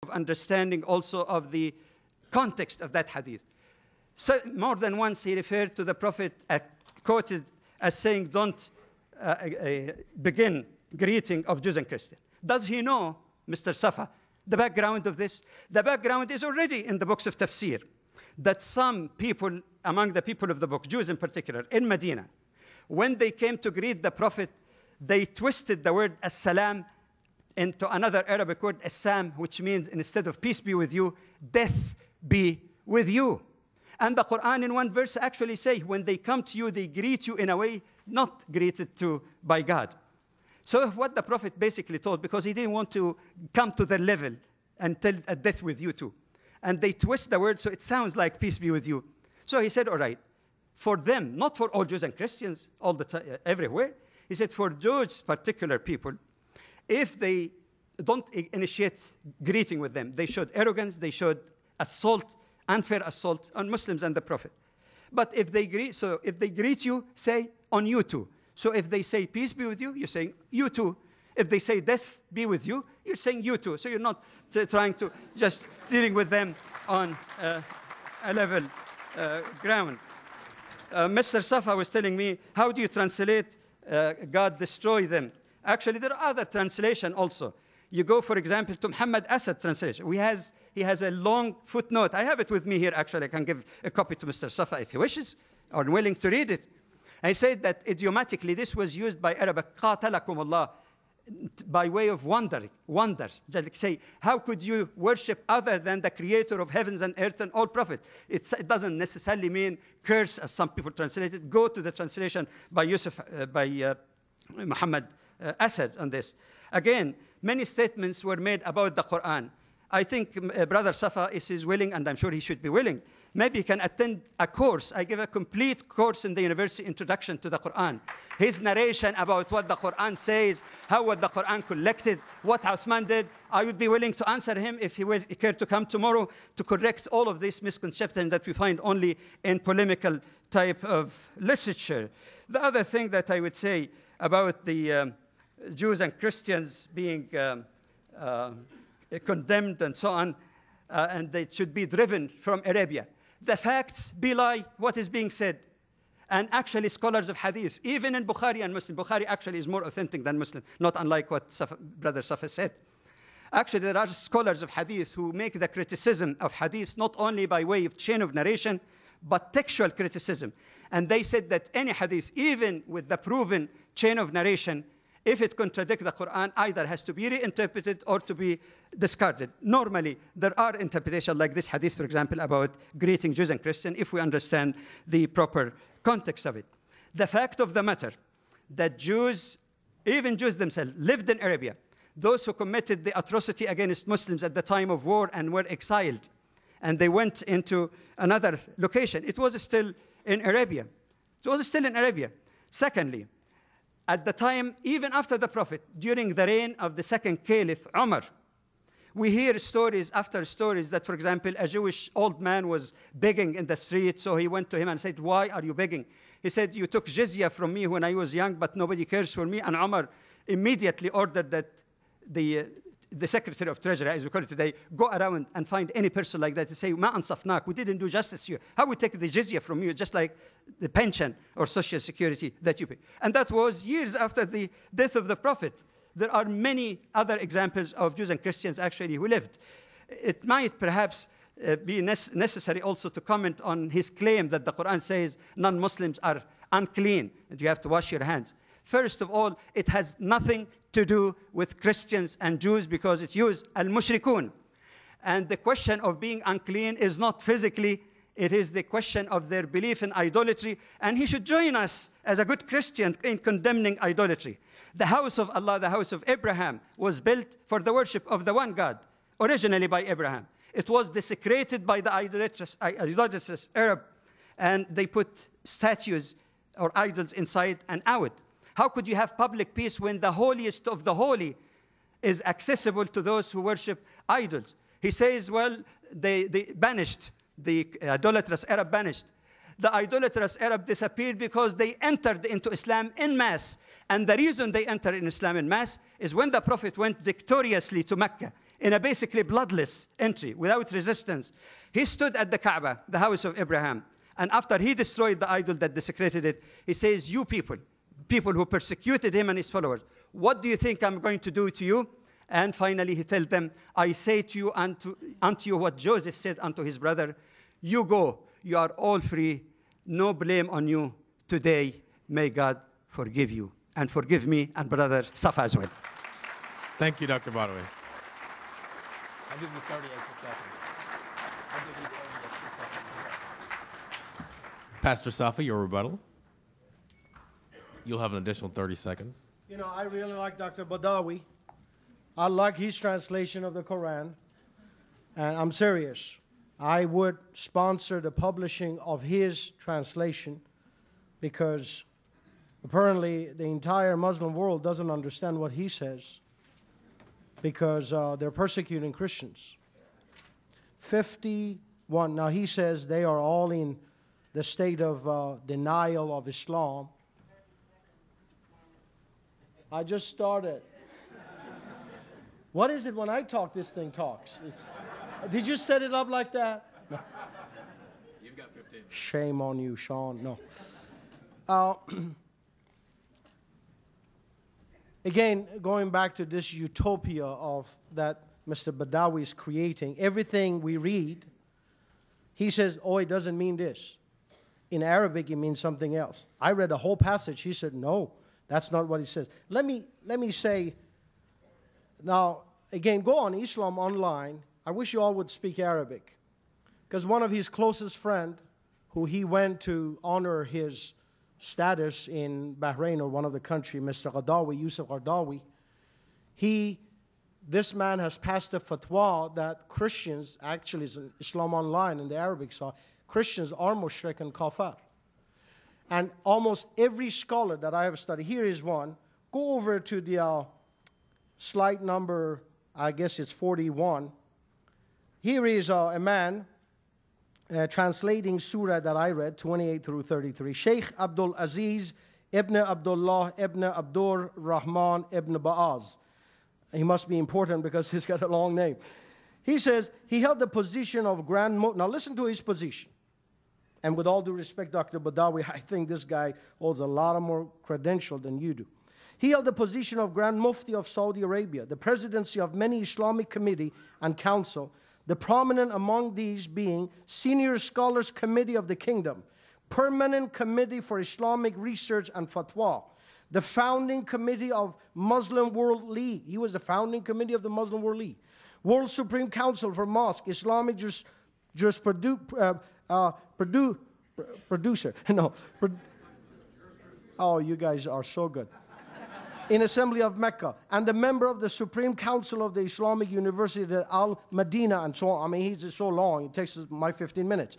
understanding also of the context of that hadith. So more than once he referred to the Prophet, quoted as saying, don't begin greeting of Jews and Christians. Does he know, Mr. Safa, the background of this? The background is already in the books of tafsir, that some people, among the people of the book, Jews in particular, in Medina, when they came to greet the Prophet, they twisted the word as-salam into another Arabic word, as-sam, which means, instead of peace be with you, death be with you. And the Quran in one verse actually says, when they come to you, they greet you in a way not greeted to by God. So what the Prophet basically told, because he didn't want to come to their level and tell a death with you too. And they twist the word so it sounds like peace be with you. So he said, all right, for them, not for all Jews and Christians all the time, everywhere. He said, for those particular people, if they don't initiate greeting with them, they showed arrogance, they showed assault, unfair assault on Muslims and the Prophet. But if they greet you, say on you too. So if they say peace be with you, you're saying you too. If they say death be with you, you're saying you too. So you're not trying to just dealing with them on a level ground. Mr. Safa was telling me, how do you translate God destroy them? Actually, there are other translations also. You go, for example, to Muhammad Asad translation. He has a long footnote. I have it with me here, actually. I can give a copy to Mr. Safa if he wishes, or willing to read it. I said that idiomatically, this was used by Arabic, قاتلكم الله, by way of wonder. Just like say, how could you worship other than the creator of heavens and earth and all prophet? It doesn't necessarily mean curse, as some people translate it. Go to the translation by Muhammad Asad on this. Again, many statements were made about the Quran. I think Brother Safa is willing, and I'm sure he should be willing. Maybe he can attend a course. I give a complete course in the university, Introduction to the Quran. His narration about what the Quran says, how was the Quran collected, what Uthman did. I would be willing to answer him if he would care to come tomorrow to correct all of this misconception that we find only in polemical type of literature. The other thing that I would say about the Jews and Christians being condemned and so on, and they should be driven from Arabia. The facts belie what is being said. And actually, scholars of hadith, even in Bukhari and Muslim, Bukhari actually is more authentic than Muslim, not unlike what Brother Safa said. Actually, there are scholars of hadith who make the criticism of hadith not only by way of chain of narration, but textual criticism. And they said that any hadith, even with the proven chain of narration, if it contradicts the Quran, either has to be reinterpreted or to be discarded. Normally, there are interpretations like this hadith, for example, about greeting Jews and Christians, if we understand the proper context of it. The fact of the matter that Jews, even Jews themselves, lived in Arabia. Those who committed the atrocity against Muslims at the time of war and were exiled, and they went into another location. It was still in Arabia. It was still in Arabia. Secondly, at the time, even after the Prophet, during the reign of the second Caliph, Umar, we hear stories after stories that, for example, a Jewish old man was begging in the street, so he went to him and said, why are you begging? He said, you took jizya from me when I was young, but nobody cares for me. And Umar immediately ordered that the Secretary of Treasury, as we call it today, go around and find any person like that to say, ma ansafnak, we didn't do justice to you. How we take the jizya from you, just like the pension or social security that you pay. And that was years after the death of the Prophet. There are many other examples of Jews and Christians actually who lived. It might perhaps be necessary also to comment on his claim that the Quran says non-Muslims are unclean and you have to wash your hands. First of all, it has nothing to do with Christians and Jews because it used al-mushrikun. And the question of being unclean is not physically, it is the question of their belief in idolatry. And he should join us as a good Christian in condemning idolatry. The house of Allah, the house of Abraham, was built for the worship of the one God, originally by Abraham. It was desecrated by the idolatrous Arab, and they put statues or idols inside and out. How could you have public peace when the holiest of the holy is accessible to those who worship idols? He says, well, they banished, the idolatrous Arab banished. The idolatrous Arab disappeared because they entered into Islam en masse. And the reason they entered in Islam en masse is when the Prophet went victoriously to Mecca in a basically bloodless entry without resistance. He stood at the Kaaba, the house of Abraham, and after he destroyed the idol that desecrated it, he says, you people who persecuted him and his followers, what do you think I'm going to do to you? And finally he told them, I say to you unto you what Joseph said unto his brother, you go, you are all free, no blame on you today. May God forgive you and forgive me and brother Safa as well. Thank you, Dr. Badawi. I'll give you 30 extra seconds. I'll give you 30 extra seconds. Pastor Safa, your rebuttal. You'll have an additional 30 seconds. You know, I really like Dr. Badawi. I like his translation of the Quran. And I'm serious. I would sponsor the publishing of his translation because apparently the entire Muslim world doesn't understand what he says because they're persecuting Christians. 51. Now he says they are all in the state of denial of Islam. I just started. What is it when I talk, this thing talks? Did you set it up like that? No. You've got 15. Shame on you, Sean. No. Again, going back to this utopia of that Mr. Badawi is creating, everything we read, he says, oh, it doesn't mean this. In Arabic, it means something else. I read a whole passage. He said, no, that's not what he says. Let me say, now, again, go on Islam Online. I wish you all would speak Arabic. Because one of his closest friends, who he went to honor his status in Bahrain or one of the countries, Mr. Qaradawi, Yusuf Qaradawi, this man has passed a fatwa that Christians, actually it's in Islam Online in the Arabic side, Christians are mushrik and kafir. And almost every scholar that I have studied, here is one, go over to the slide number, I guess it's 41. Here is a man translating surah that I read, 28 through 33. Sheikh Abdul Aziz ibn Abdullah ibn Abdur Rahman ibn Ba'az. He must be important because he's got a long name. He says he held the position of Grand Mufti. Now listen to his position. And with all due respect, Dr. Badawi, I think this guy holds a lot of more credential than you do. He held the position of Grand Mufti of Saudi Arabia, the presidency of many Islamic committee and council, the prominent among these being Senior Scholars Committee of the Kingdom, Permanent Committee for Islamic Research and Fatwa, the founding committee of Muslim World League. He was the founding committee of the Muslim World League. World Supreme Council for Mosque, Islamic producer. No. Oh, you guys are so good. In Assembly of Mecca, and the member of the Supreme Council of the Islamic University at Al-Madinah, and so on. I mean, he's so long, it takes my 15 minutes.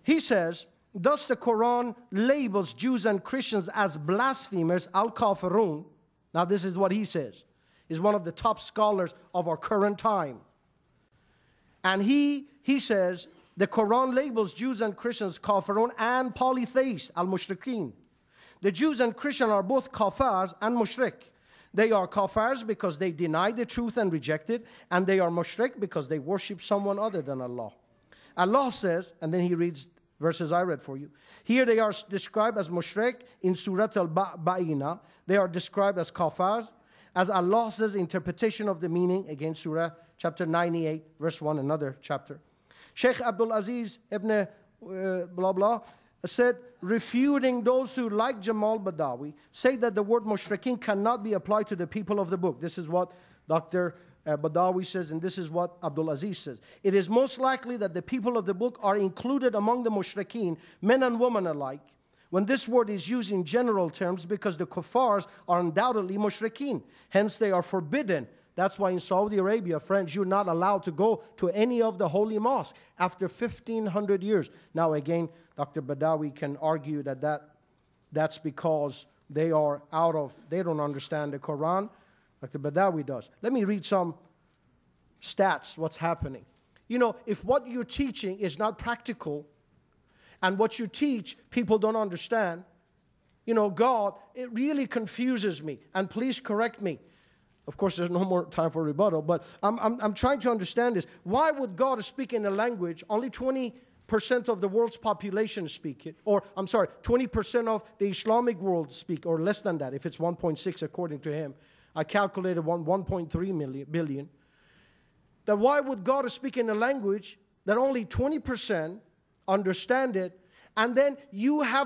He says, thus the Quran labels Jews and Christians as blasphemers, al-kafirun. Now this is what he says. He's one of the top scholars of our current time. And he says, the Quran labels Jews and Christians kafirun and polytheists, al-mushrikeen. The Jews and Christians are both kafirs and mushrik. They are kafirs because they deny the truth and reject it, and they are mushrik because they worship someone other than Allah. Allah says, and then he reads verses I read for you. Here they are described as mushrik in Surah Al-Baqarah. They are described as kafirs. As Allah says, interpretation of the meaning, again Surah chapter 98, verse 1, another chapter. Sheikh Abdul Aziz ibn blah blah said, refuting those who, like Jamal Badawi, say that the word mushrikeen cannot be applied to the people of the book. This is what Dr. Badawi says, and this is what Abdul Aziz says. It is most likely that the people of the book are included among the mushrikeen, men and women alike, when this word is used in general terms, because the kuffars are undoubtedly mushrikeen. Hence, they are forbidden. That's why in Saudi Arabia, friends, you're not allowed to go to any of the holy mosques after 1,500 years. Now, again, Dr. Badawi can argue that that's because they don't understand the Quran. Dr. Badawi does. Let me read some stats, what's happening. You know, if what you're teaching is not practical, and what you teach people don't understand, you know, God, it really confuses me. And please correct me. Of course, there's no more time for rebuttal, but I'm trying to understand this. Why would God speak in a language only 20% of the world's population speak it? Or, I'm sorry, 20% of the Islamic world speak, or less than that, if it's 1.6 according to him. I calculated 1.3 billion. That why would God speak in a language that only 20% understand it, and then you have